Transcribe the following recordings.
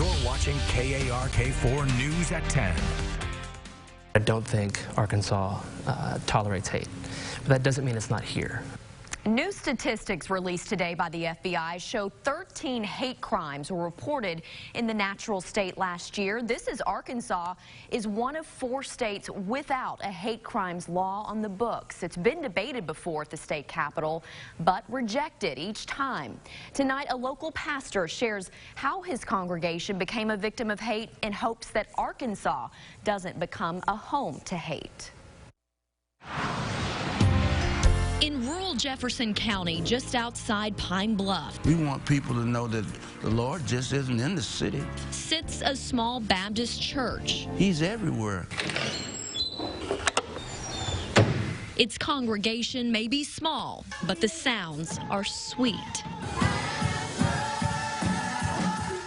You're watching KARK4 News at 10. I don't think Arkansas tolerates hate, but that doesn't mean it's not here. New statistics released today by the FBI show 13 hate crimes were reported in the natural state last year. Arkansas is one of 4 states without a hate crimes law on the books. It's been debated before at the state capitol, but rejected each time. Tonight, a local pastor shares how his congregation became a victim of hate in hopes that Arkansas doesn't become a home to hate. In rural Jefferson County, just outside Pine Bluff, we want people to know that the Lord just isn't in the city. Sits a small Baptist church. He's everywhere. Its congregation may be small, but the sounds are sweet.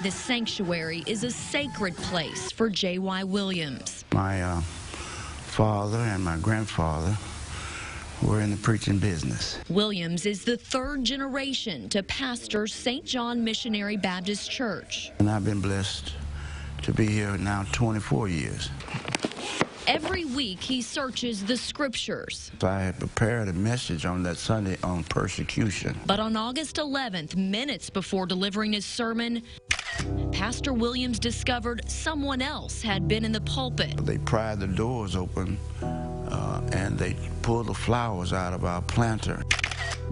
This sanctuary is a sacred place for J.Y. Williams. My father and my grandfather were in the preaching business. Williams is the 3rd generation to pastor St. John Missionary Baptist Church. And I've been blessed to be here now 24 years. Every week he searches the scriptures. I had prepared a message on that Sunday on persecution. But on August 11th, minutes before delivering his sermon, Pastor Williams discovered someone else had been in the pulpit. They pried the doors open and they pulled the flowers out of our planter.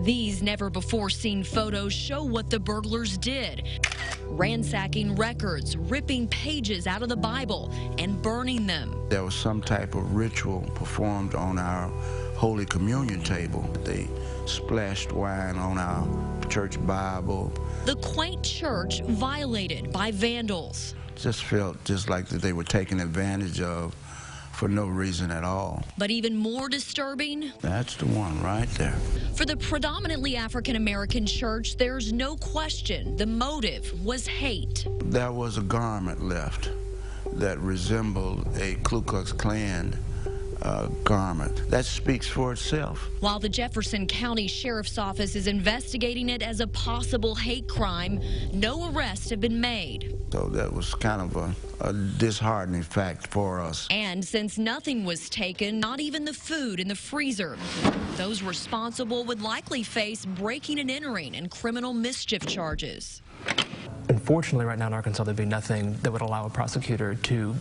These never-before-seen photos show what the burglars did, ransacking records, ripping pages out of the Bible, and burning them. There was some type of ritual performed on our Holy Communion table. They splashed wine on our church Bible. The quaint church violated by vandals. Just felt just like that they were taken advantage of for no reason at all. But even more disturbing, that's the one right there. For the predominantly African-American church, there's no question the motive was hate. There was a garment left that resembled a Ku Klux Klan garment. That speaks for itself. While the Jefferson County Sheriff's Office is investigating it as a possible hate crime, no arrests have been made. So that was kind of a disheartening fact for us. And since nothing was taken, not even the food in the freezer, those responsible would likely face breaking and entering and criminal mischief charges. Unfortunately, right now in Arkansas, there'd be nothing that would allow a prosecutor to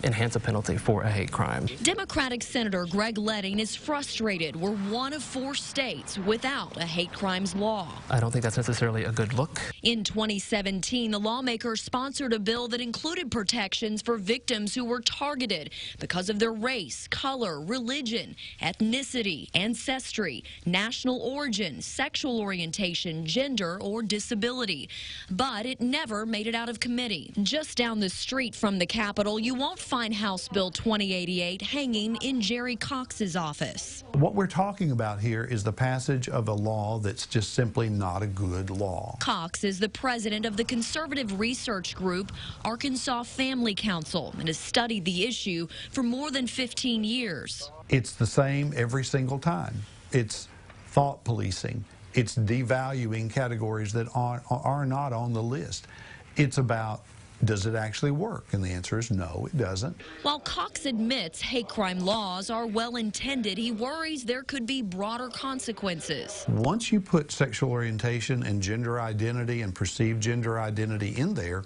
enhance a penalty for a hate crime. Democratic Senator Greg Leding is frustrated we're one of 4 states without a hate crimes law. I don't think that's necessarily a good look. In 2017, the lawmaker sponsored a bill that included protections for victims who were targeted because of their race, color, religion, ethnicity, ancestry, national origin, sexual orientation, gender, or disability. But it never made it out of committee. Just down the street from the Capitol, you won't find House Bill 2088 hanging in Jerry Cox's office. What we're talking about here is the passage of a law that's just simply not a good law. Cox is the president of the conservative research group Arkansas Family Council and has studied the issue for more than 15 years. It's the same every single time. It's thought policing. It's devaluing categories that are not on the list. It's about, does it actually work? And the answer is no, it doesn't. While Cox admits hate crime laws are well-intended, he worries there could be broader consequences. Once you put sexual orientation and gender identity and perceived gender identity in there,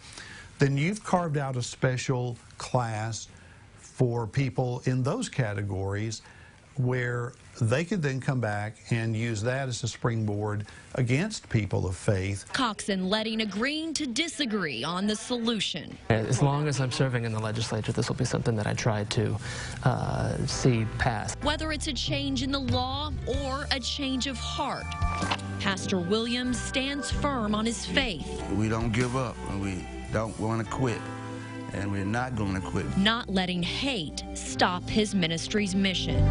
then you've carved out a special class for people in those categories where they could then come back and use that as a springboard against people of faith. Cox and Leding agreeing to disagree on the solution. As long as I'm serving in the legislature, this will be something that I try to see pass. Whether it's a change in the law or a change of heart, Pastor Williams stands firm on his faith. We don't give up, and we don't want to quit, and we're not going to quit. Not letting hate stop his ministry's mission.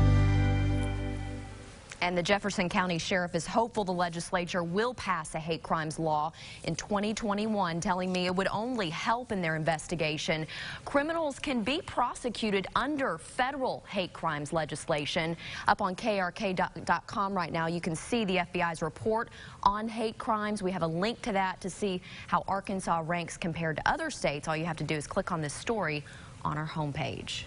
And the Jefferson County Sheriff is hopeful the legislature will pass a hate crimes law in 2021, telling me it would only help in their investigation. Criminals can be prosecuted under federal hate crimes legislation. Up on KARK.com right now, you can see the FBI's report on hate crimes. We have a link to that to see how Arkansas ranks compared to other states. All you have to do is click on this story on our homepage.